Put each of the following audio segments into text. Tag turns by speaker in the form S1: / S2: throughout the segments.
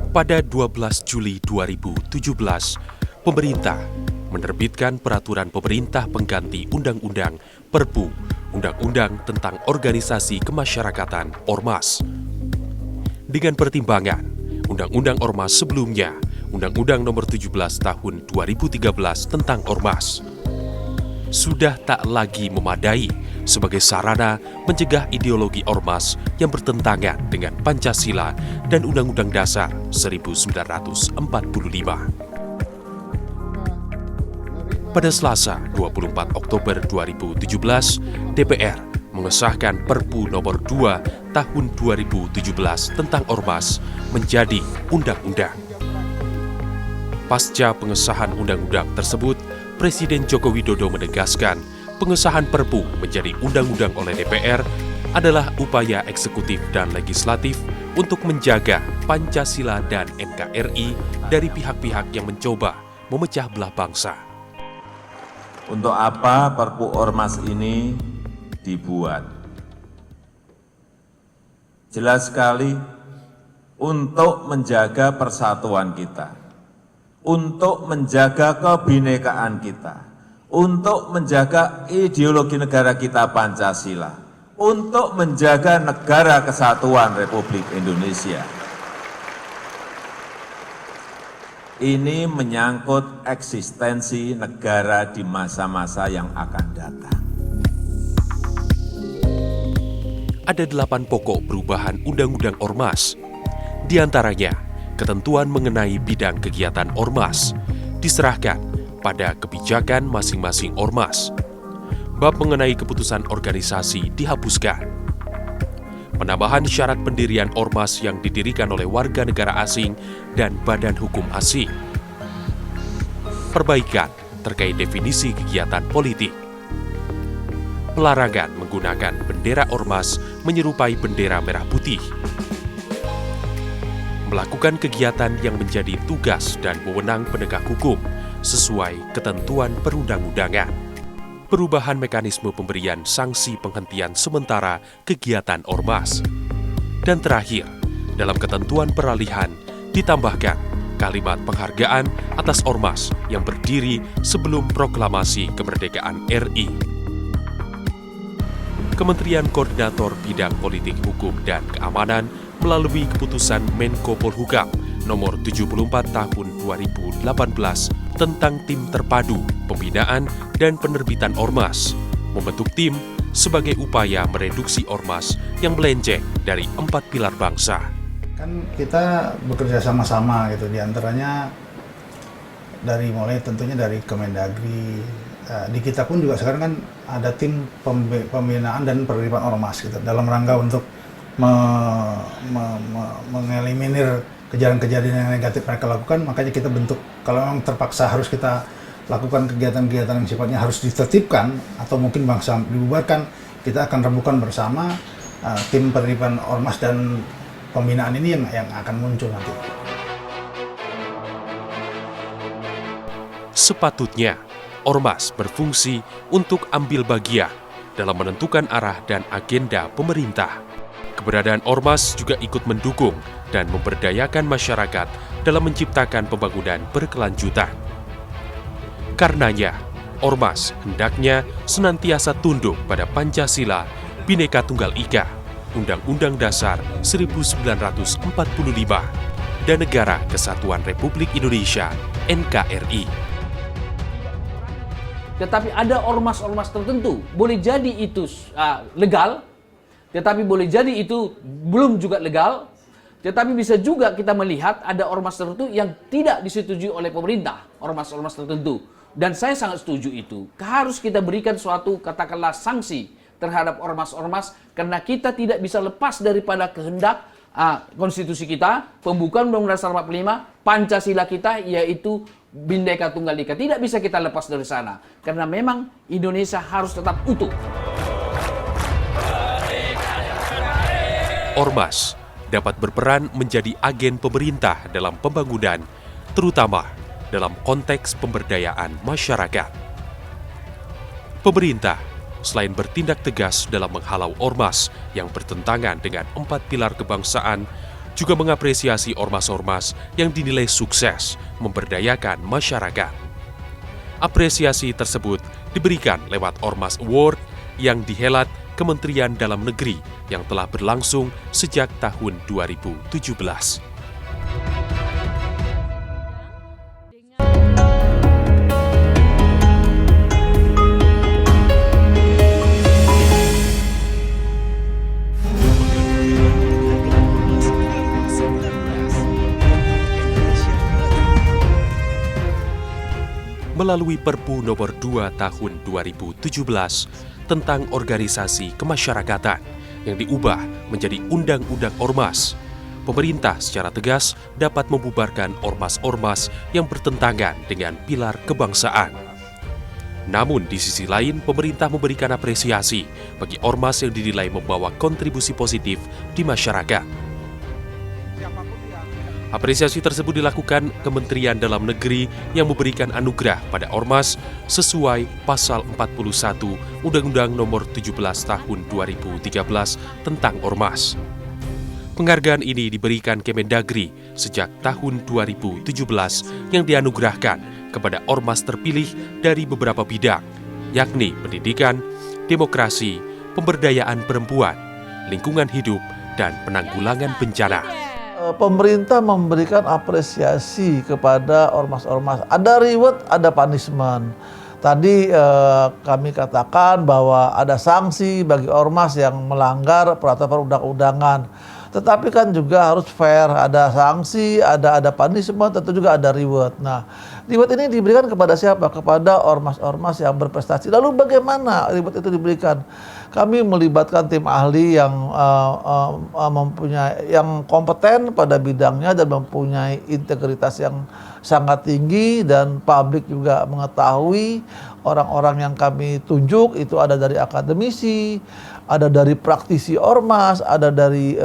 S1: Pada 12 Juli 2017, pemerintah menerbitkan Peraturan Pemerintah Pengganti Undang-Undang Perpu Undang-Undang tentang Organisasi Kemasyarakatan Ormas. Dengan pertimbangan Undang-Undang Ormas sebelumnya, Undang-Undang Nomor 17 Tahun 2013 tentang Ormas, sudah tak lagi memadai sebagai sarana mencegah ideologi ormas yang bertentangan dengan Pancasila dan Undang-Undang Dasar 1945. Pada Selasa 24 Oktober 2017, DPR mengesahkan Perpu Nomor 2 Tahun 2017 tentang Ormas menjadi undang-undang. Pasca pengesahan undang-undang tersebut, Presiden Joko Widodo menegaskan pengesahan Perpu menjadi undang-undang oleh DPR adalah upaya eksekutif dan legislatif untuk menjaga Pancasila dan NKRI dari pihak-pihak yang mencoba memecah belah bangsa.
S2: Untuk apa Perpu Ormas ini dibuat? Jelas sekali untuk menjaga persatuan kita, untuk menjaga kebinekaan kita, untuk menjaga ideologi negara kita Pancasila, untuk menjaga negara kesatuan Republik Indonesia. Ini menyangkut eksistensi negara di masa-masa yang akan datang.
S1: Ada 8 pokok perubahan Undang-Undang Ormas. Di antaranya, ketentuan mengenai bidang kegiatan ormas diserahkan pada kebijakan masing-masing ormas. Bab mengenai keputusan organisasi dihapuskan. Penambahan syarat pendirian ormas yang didirikan oleh warga negara asing dan badan hukum asing. Perbaikan terkait definisi kegiatan politik. Pelarangan menggunakan bendera ormas menyerupai bendera merah putih. Melakukan kegiatan yang menjadi tugas dan wewenang penegak hukum sesuai ketentuan perundang-undangan. Perubahan mekanisme pemberian sanksi penghentian sementara kegiatan ormas. Dan terakhir, dalam ketentuan peralihan ditambahkan kalimat penghargaan atas ormas yang berdiri sebelum proklamasi kemerdekaan RI. Kementerian Koordinator Bidang Politik Hukum dan Keamanan melalui keputusan Menko Polhukam Nomor 74 Tahun 2018 tentang Tim Terpadu Pembinaan dan Penerbitan Ormas, membentuk tim sebagai upaya mereduksi ormas yang melenceng dari 4 pilar bangsa.
S3: Kan kita bekerja sama-sama gitu, diantaranya mulai tentunya dari Kemendagri. Di kita pun juga sekarang kan ada tim pembinaan dan penerbitan ormas gitu, dalam rangka untuk mengeliminir kejadian-kejadian yang negatif mereka lakukan. Makanya kita bentuk, kalau memang terpaksa harus kita lakukan kegiatan-kegiatan yang sifatnya harus ditertibkan atau mungkin bangsa dibubarkan, kita akan rembukan bersama tim penerbitan ormas dan pembinaan ini yang akan muncul nanti.
S1: Sepatutnya, ormas berfungsi untuk ambil bagian dalam menentukan arah dan agenda pemerintah. Keberadaan ormas juga ikut mendukung dan memberdayakan masyarakat dalam menciptakan pembangunan berkelanjutan. Karenanya, ormas hendaknya senantiasa tunduk pada Pancasila, Bhinneka Tunggal Ika, Undang-Undang Dasar 1945, dan Negara Kesatuan Republik Indonesia (NKRI).
S4: Tetapi ada ormas-ormas tertentu, boleh jadi itu legal, tetapi boleh jadi itu belum juga legal, tetapi bisa juga kita melihat ada ormas tertentu yang tidak disetujui oleh pemerintah, ormas-ormas tertentu. Dan saya sangat setuju itu. Harus kita berikan suatu, katakanlah, sanksi terhadap ormas-ormas, karena kita tidak bisa lepas daripada kehendak konstitusi kita, pembukaan Undang-Undang Dasar 45, Pancasila kita, yaitu Bhinneka Tunggal Ika. Tidak bisa kita lepas dari sana, karena memang Indonesia harus tetap utuh.
S1: Ormas dapat berperan menjadi agen pemerintah dalam pembangunan, terutama dalam konteks pemberdayaan masyarakat. Pemerintah, selain bertindak tegas dalam menghalau ormas yang bertentangan dengan 4 pilar kebangsaan, juga mengapresiasi ormas-ormas yang dinilai sukses memberdayakan masyarakat. Apresiasi tersebut diberikan lewat Ormas Award yang dihelat Kementerian Dalam Negeri yang telah berlangsung sejak tahun 2017. Melalui Perpu Nomor 2 Tahun 2017 tentang organisasi kemasyarakatan yang diubah menjadi Undang-Undang Ormas, pemerintah secara tegas dapat membubarkan ormas-ormas yang bertentangan dengan pilar kebangsaan. Namun di sisi lain, pemerintah memberikan apresiasi bagi ormas yang dinilai membawa kontribusi positif di masyarakat. Apresiasi tersebut dilakukan Kementerian Dalam Negeri yang memberikan anugerah pada ormas sesuai Pasal 41 Undang-Undang Nomor 17 Tahun 2013 tentang Ormas. Penghargaan ini diberikan Kemendagri sejak tahun 2017 yang dianugerahkan kepada ormas terpilih dari beberapa bidang, yakni pendidikan, demokrasi, pemberdayaan perempuan, lingkungan hidup, dan penanggulangan bencana.
S5: Pemerintah memberikan apresiasi kepada ormas-ormas. Ada reward, ada punishment. Tadi kami katakan bahwa ada sanksi bagi ormas yang melanggar peraturan perundang-undangan. Tetapi kan juga harus fair, ada sanksi, ada punishment, tentu juga ada reward. Nah, reward ini diberikan kepada siapa? Kepada ormas-ormas yang berprestasi. Lalu bagaimana reward itu diberikan? Kami melibatkan tim ahli yang yang kompeten pada bidangnya dan mempunyai integritas yang sangat tinggi, dan publik juga mengetahui orang-orang yang kami tunjuk itu ada dari akademisi, ada dari praktisi ormas, ada dari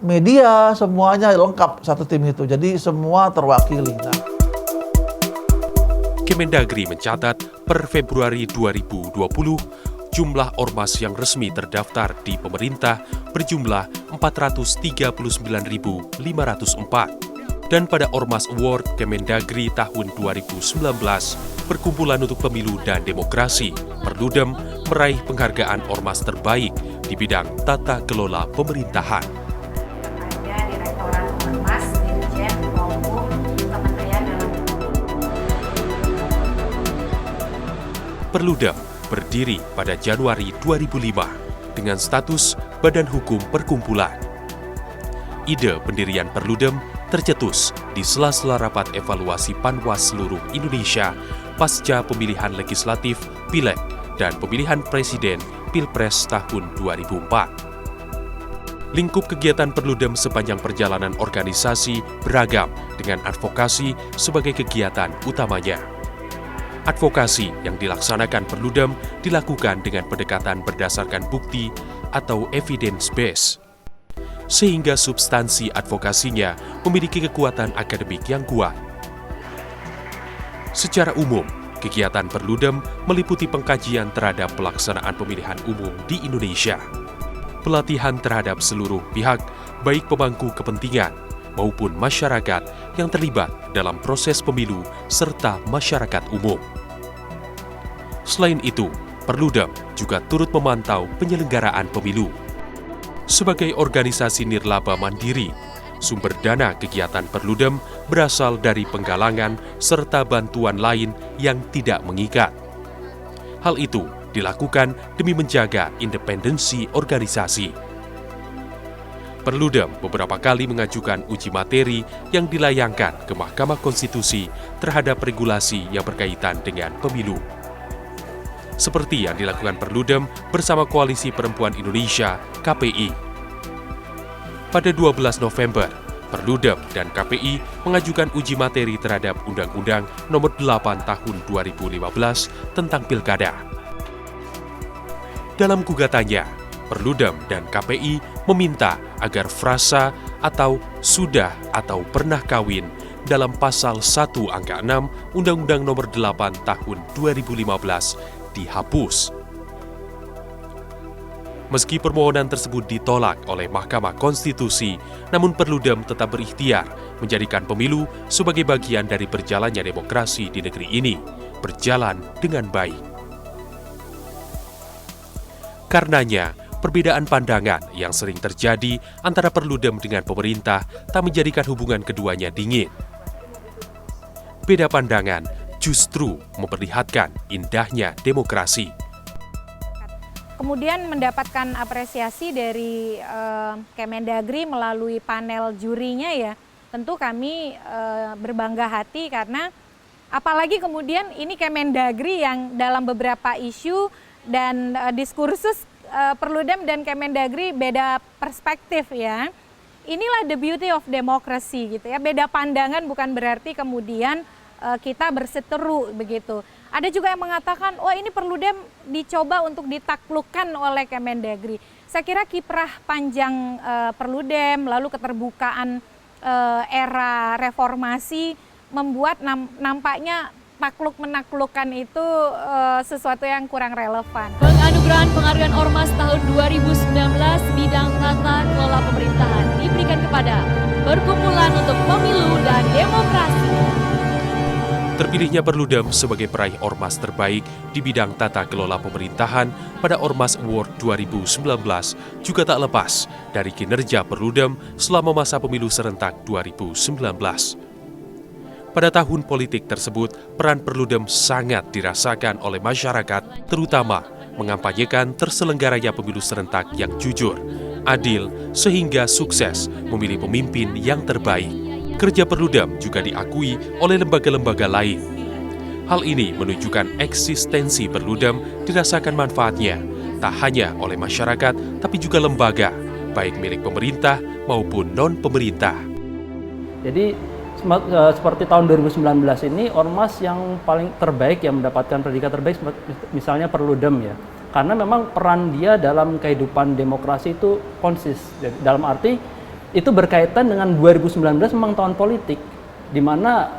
S5: media, semuanya lengkap satu tim itu. Jadi semua terwakili. Nah,
S1: Kemendagri mencatat per Februari 2020, jumlah ormas yang resmi terdaftar di pemerintah berjumlah 439.504. Dan pada Ormas Award Kemendagri tahun 2019, Perkumpulan untuk Pemilu dan Demokrasi, Perludem, meraih penghargaan ormas terbaik di bidang tata kelola pemerintahan.
S6: Ada Direktorat Ormas, Dirjen, maupun Kementerian Dalam Negeri.
S1: Perludem berdiri pada Januari 2005 dengan status Badan Hukum Perkumpulan. Ide pendirian Perludem tercetus di sela-sela rapat evaluasi Panwas seluruh Indonesia pasca pemilihan legislatif, Pileg, dan pemilihan presiden Pilpres tahun 2004. Lingkup kegiatan Perludem sepanjang perjalanan organisasi beragam dengan advokasi sebagai kegiatan utamanya. Advokasi yang dilaksanakan Perludem dilakukan dengan pendekatan berdasarkan bukti atau evidence base, sehingga substansi advokasinya memiliki kekuatan akademik yang kuat. Secara umum, kegiatan Perludem meliputi pengkajian terhadap pelaksanaan pemilihan umum di Indonesia, pelatihan terhadap seluruh pihak, baik pemangku kepentingan maupun masyarakat yang terlibat dalam proses pemilu serta masyarakat umum. Selain itu, Perludem juga turut memantau penyelenggaraan pemilu. Sebagai organisasi nirlaba mandiri, sumber dana kegiatan Perludem berasal dari penggalangan serta bantuan lain yang tidak mengikat. Hal itu dilakukan demi menjaga independensi organisasi. Perludem beberapa kali mengajukan uji materi yang dilayangkan ke Mahkamah Konstitusi terhadap regulasi yang berkaitan dengan pemilu. Seperti yang dilakukan Perludem bersama Koalisi Perempuan Indonesia, KPI. Pada 12 November, Perludem dan KPI mengajukan uji materi terhadap Undang-Undang Nomor 8 Tahun 2015 tentang Pilkada. Dalam gugatannya, Perludem dan KPI meminta agar frasa atau sudah atau pernah kawin dalam pasal 1 angka 6 Undang-Undang Nomor 8 Tahun 2015 dihapus. Meski permohonan tersebut ditolak oleh Mahkamah Konstitusi, namun Perludem tetap berikhtiar menjadikan pemilu sebagai bagian dari berjalannya demokrasi di negeri ini berjalan dengan baik. Karenanya, perbedaan pandangan yang sering terjadi antara Perludem dengan pemerintah tak menjadikan hubungan keduanya dingin. Beda pandangan justru memperlihatkan indahnya demokrasi.
S6: Kemudian mendapatkan apresiasi dari Kemendagri melalui panel jurinya ya, tentu kami berbangga hati karena apalagi kemudian ini Kemendagri yang dalam beberapa isu dan diskursus Perludem dan Kemendagri beda perspektif ya. Inilah the beauty of democracy gitu ya, beda pandangan bukan berarti kemudian kita berseteru begitu. Ada juga yang mengatakan, wah ini Perludem dicoba untuk ditaklukkan oleh Kemendagri. Saya kira kiprah panjang Perludem, lalu keterbukaan era reformasi membuat nampaknya takluk-menaklukkan itu sesuatu yang kurang relevan.
S7: Penganugerahan penghargaan Ormas tahun 2019 bidang tata kelola pemerintahan diberikan kepada Perkumpulan untuk Pemilu dan Demokrasi.
S1: Terpilihnya Perludem sebagai peraih Ormas terbaik di bidang tata kelola pemerintahan pada Ormas Award 2019 juga tak lepas dari kinerja Perludem selama masa pemilu serentak 2019. Pada tahun politik tersebut, peran Perludem sangat dirasakan oleh masyarakat, terutama mengampanyekan terselenggaranya pemilu serentak yang jujur, adil, sehingga sukses memilih pemimpin yang terbaik. Kerja Perludem juga diakui oleh lembaga-lembaga lain. Hal ini menunjukkan eksistensi Perludem dirasakan manfaatnya, tak hanya oleh masyarakat, tapi juga lembaga, baik milik pemerintah maupun non-pemerintah.
S8: Jadi seperti tahun 2019 ini Ormas yang paling terbaik yang mendapatkan predikat terbaik misalnya Perludem ya. Karena memang peran dia dalam kehidupan demokrasi itu konsis. Dalam arti itu berkaitan dengan 2019 memang tahun politik di mana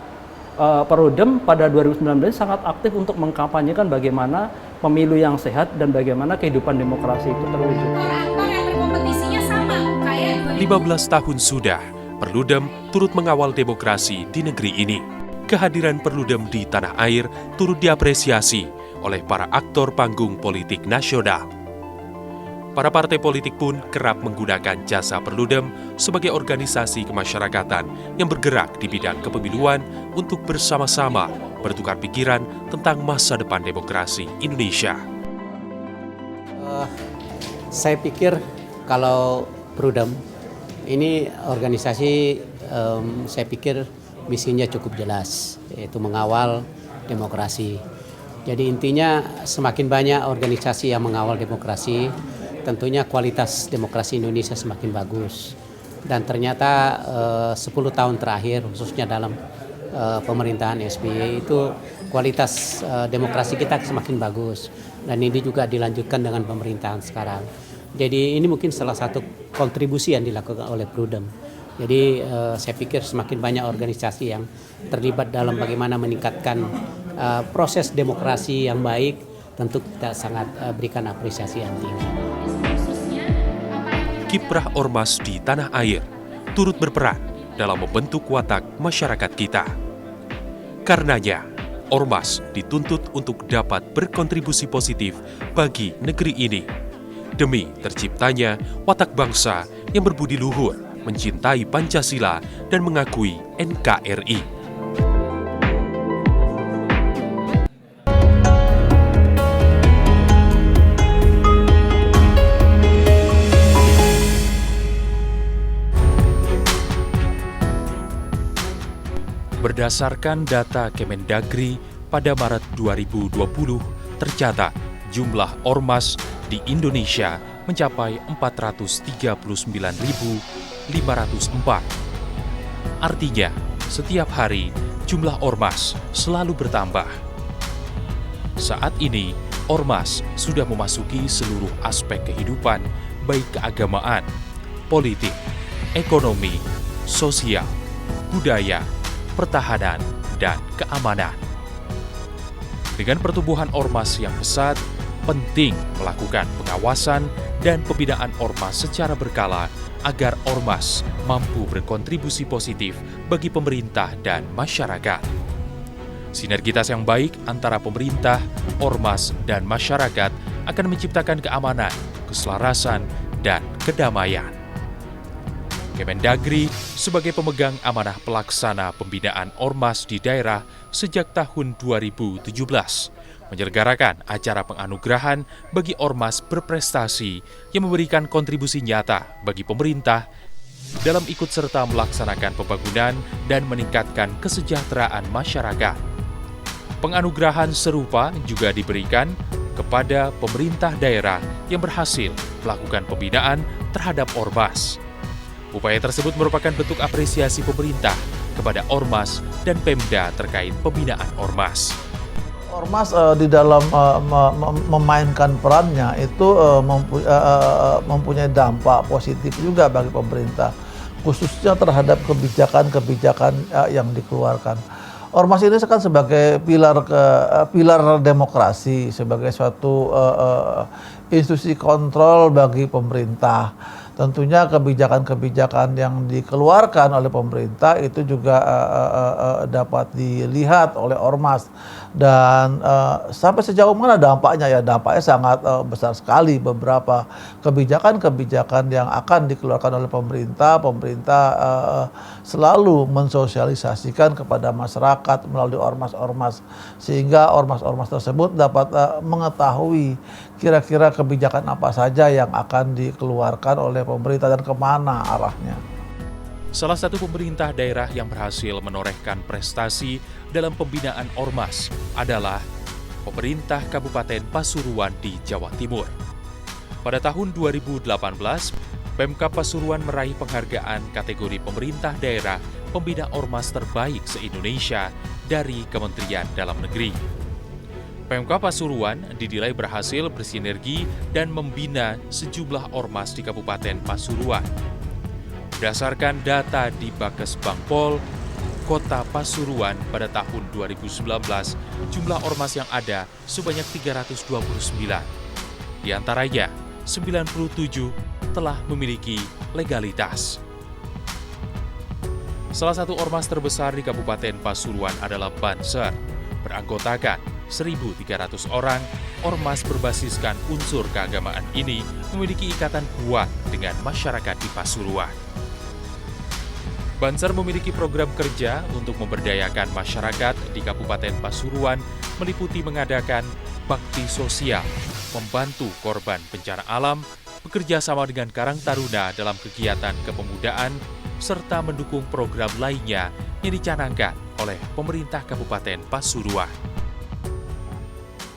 S8: Perludem pada 2019 sangat aktif untuk mengkampanyekan bagaimana pemilu yang sehat dan bagaimana kehidupan demokrasi itu terwujud.
S6: Aktor yang berkompetisinya sama kayak
S1: 15 tahun sudah, Perludem turut mengawal demokrasi di negeri ini. Kehadiran Perludem di tanah air turut diapresiasi oleh para aktor panggung politik nasional. Para partai politik pun kerap menggunakan jasa Perludem sebagai organisasi kemasyarakatan yang bergerak di bidang kepemiluan untuk bersama-sama bertukar pikiran tentang masa depan demokrasi Indonesia.
S9: Saya pikir kalau Perludem ini organisasi, saya pikir misinya cukup jelas, yaitu mengawal demokrasi. Jadi intinya semakin banyak organisasi yang mengawal demokrasi, tentunya kualitas demokrasi Indonesia semakin bagus. Dan ternyata 10 tahun terakhir, khususnya dalam pemerintahan SBY itu kualitas demokrasi kita semakin bagus. Dan ini juga dilanjutkan dengan pemerintahan sekarang. Jadi ini mungkin salah satu kontribusi yang dilakukan oleh Perludem. Jadi saya pikir semakin banyak organisasi yang terlibat dalam bagaimana meningkatkan proses demokrasi yang baik, tentu kita sangat berikan apresiasi yang tinggi.
S1: Kiprah Ormas di tanah air turut berperan dalam membentuk watak masyarakat kita. Karenanya, Ormas dituntut untuk dapat berkontribusi positif bagi negeri ini, demi terciptanya watak bangsa yang berbudi luhur, mencintai Pancasila, dan mengakui NKRI. Berdasarkan data Kemendagri pada Maret 2020, tercatat jumlah ormas di Indonesia mencapai 439.504. Artinya, setiap hari jumlah ormas selalu bertambah. Saat ini, ormas sudah memasuki seluruh aspek kehidupan, baik keagamaan, politik, ekonomi, sosial, budaya, pertahanan, dan keamanan. Dengan pertumbuhan ormas yang pesat, penting melakukan pengawasan dan pembinaan ormas secara berkala agar ormas mampu berkontribusi positif bagi pemerintah dan masyarakat. Sinergitas yang baik antara pemerintah, ormas, dan masyarakat akan menciptakan keamanan, keselarasan, dan kedamaian. Kemendagri sebagai pemegang amanah pelaksana pembinaan ormas di daerah sejak tahun 2017 menyelenggarakan acara penganugerahan bagi ormas berprestasi yang memberikan kontribusi nyata bagi pemerintah dalam ikut serta melaksanakan pembangunan dan meningkatkan kesejahteraan masyarakat. Penganugerahan serupa juga diberikan kepada pemerintah daerah yang berhasil melakukan pembinaan terhadap ormas. Upaya tersebut merupakan bentuk apresiasi pemerintah kepada ormas dan Pemda terkait pembinaan ormas.
S5: Ormas di dalam memainkan perannya itu mempunyai dampak positif juga bagi pemerintah, khususnya terhadap kebijakan-kebijakan yang dikeluarkan. Ormas ini kan sebagai pilar demokrasi, sebagai suatu institusi kontrol bagi pemerintah. Tentunya kebijakan-kebijakan yang dikeluarkan oleh pemerintah itu juga dapat dilihat oleh ormas. Dan sampai sejauh mana dampaknya, ya dampaknya sangat besar sekali. Beberapa kebijakan-kebijakan yang akan dikeluarkan oleh pemerintah selalu mensosialisasikan kepada masyarakat melalui ormas-ormas, sehingga ormas-ormas tersebut dapat mengetahui kira-kira kebijakan apa saja yang akan dikeluarkan oleh pemerintah dan kemana arahnya.
S1: Salah satu pemerintah daerah yang berhasil menorehkan prestasi dalam pembinaan ormas adalah pemerintah Kabupaten Pasuruan di Jawa Timur. Pada tahun 2018, Pemkab Pasuruan meraih penghargaan kategori pemerintah daerah pembina ormas terbaik se-Indonesia dari Kementerian Dalam Negeri. Pemkab Pasuruan dinilai berhasil bersinergi dan membina sejumlah ormas di Kabupaten Pasuruan. Berdasarkan data di Bakes Bangpol, Kota Pasuruan pada tahun 2019, jumlah ormas yang ada sebanyak 329. Di antaranya, 97 telah memiliki legalitas. Salah satu ormas terbesar di Kabupaten Pasuruan adalah Banser, beranggotakan 1.300 orang. Ormas berbasiskan unsur keagamaan ini memiliki ikatan kuat dengan masyarakat di Pasuruan. Banser memiliki program kerja untuk memberdayakan masyarakat di Kabupaten Pasuruan, meliputi mengadakan bakti sosial, membantu korban bencana alam, bekerja sama dengan Karang Taruna dalam kegiatan kepemudaan, serta mendukung program lainnya yang dicanangkan oleh pemerintah Kabupaten Pasuruan.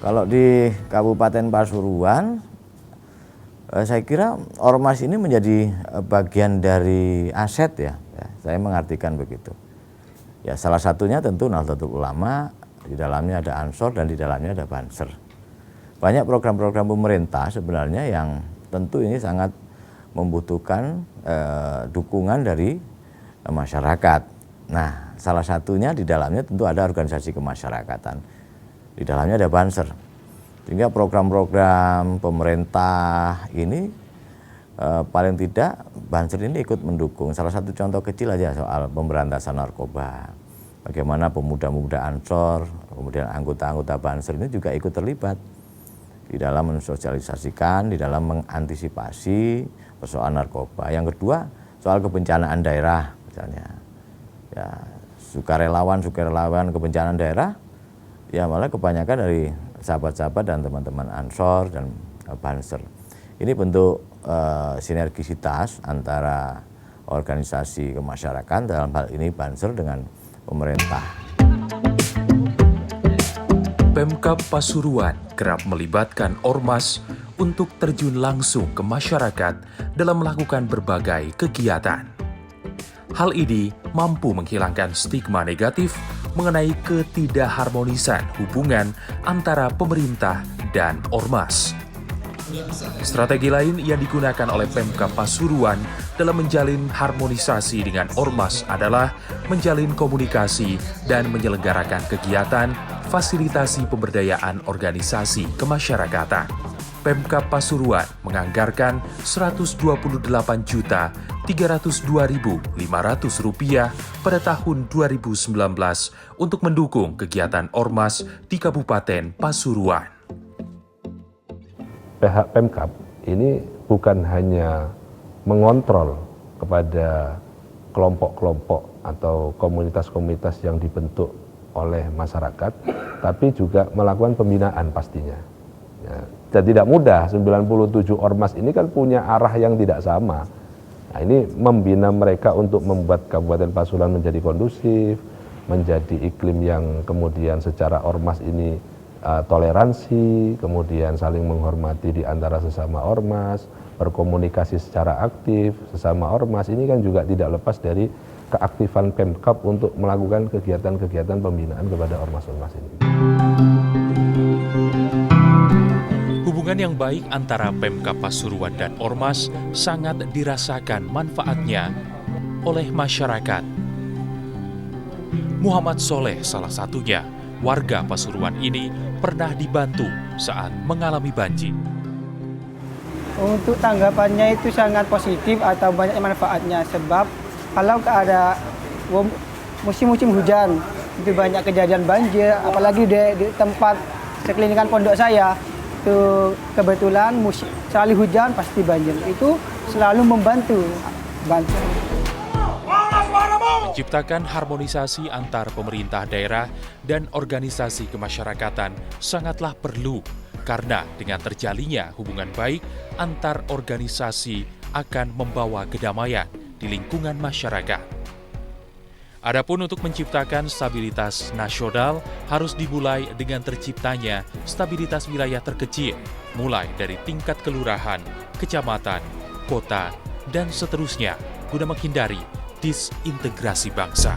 S10: Kalau di Kabupaten Pasuruan, saya kira ormas ini menjadi bagian dari aset ya, saya mengartikan begitu. Ya, salah satunya tentu Nahdlatul Ulama, di dalamnya ada Ansor dan di dalamnya ada Banser. Banyak program-program pemerintah sebenarnya yang tentu ini sangat membutuhkan dukungan dari masyarakat. Nah, salah satunya di dalamnya tentu ada organisasi kemasyarakatan. Di dalamnya ada Banser. Sehingga program-program pemerintah ini paling tidak Banser ini ikut mendukung. Salah satu contoh kecil aja soal pemberantasan narkoba. Bagaimana pemuda-pemuda Ansor, kemudian anggota-anggota Banser ini juga ikut terlibat di dalam mensosialisasikan, di dalam mengantisipasi persoalan narkoba. Yang kedua, soal kebencanaan daerah misalnya. Ya, sukarelawan kebencanaan daerah, ya malah kebanyakan dari sahabat-sahabat dan teman-teman Ansor dan Banser. Ini bentuk sinergisitas antara organisasi kemasyarakatan, dalam hal ini Banser dengan pemerintah.
S1: Pemkab Pasuruan kerap melibatkan ormas untuk terjun langsung ke masyarakat dalam melakukan berbagai kegiatan. Hal ini mampu menghilangkan stigma negatif mengenai ketidakharmonisan hubungan antara pemerintah dan ormas. Strategi lain yang digunakan oleh Pemkab Pasuruan dalam menjalin harmonisasi dengan ormas adalah menjalin komunikasi dan menyelenggarakan kegiatan fasilitasi pemberdayaan organisasi kemasyarakatan. Pemkab Pasuruan menganggarkan Rp128.302.500 pada tahun 2019 untuk mendukung kegiatan Ormas di Kabupaten Pasuruan.
S11: Pihak Pemkab ini bukan hanya mengontrol kepada kelompok-kelompok atau komunitas-komunitas yang dibentuk oleh masyarakat, tapi juga melakukan pembinaan pastinya. Ya, dan tidak mudah, 97 ormas ini kan punya arah yang tidak sama. Nah, ini membina mereka untuk membuat Kabupaten Pasuruan menjadi kondusif, menjadi iklim yang kemudian secara ormas ini toleransi, kemudian saling menghormati di antara sesama ormas, berkomunikasi secara aktif sesama ormas. Ini kan juga tidak lepas dari keaktifan Pemkab untuk melakukan kegiatan-kegiatan pembinaan kepada ormas-ormas ini.
S1: Hubungan yang baik antara Pemkab Pasuruan dan Ormas sangat dirasakan manfaatnya oleh masyarakat. Muhammad Soleh salah satunya. Warga Pasuruan ini pernah dibantu saat mengalami banjir.
S12: Untuk tanggapannya itu sangat positif atau banyak manfaatnya, sebab kalau ada musim-musim hujan itu banyak kejadian banjir, apalagi di tempat sekelilingan pondok saya itu kebetulan sekali hujan pasti banjir, itu selalu membantu.
S1: Menciptakan harmonisasi antar pemerintah daerah dan organisasi kemasyarakatan sangatlah perlu, karena dengan terjalinnya hubungan baik antar organisasi akan membawa kedamaian di lingkungan masyarakat. Adapun untuk menciptakan stabilitas nasional harus dimulai dengan terciptanya stabilitas wilayah terkecil, mulai dari tingkat kelurahan, kecamatan, kota, dan seterusnya, guna menghindari disintegrasi bangsa.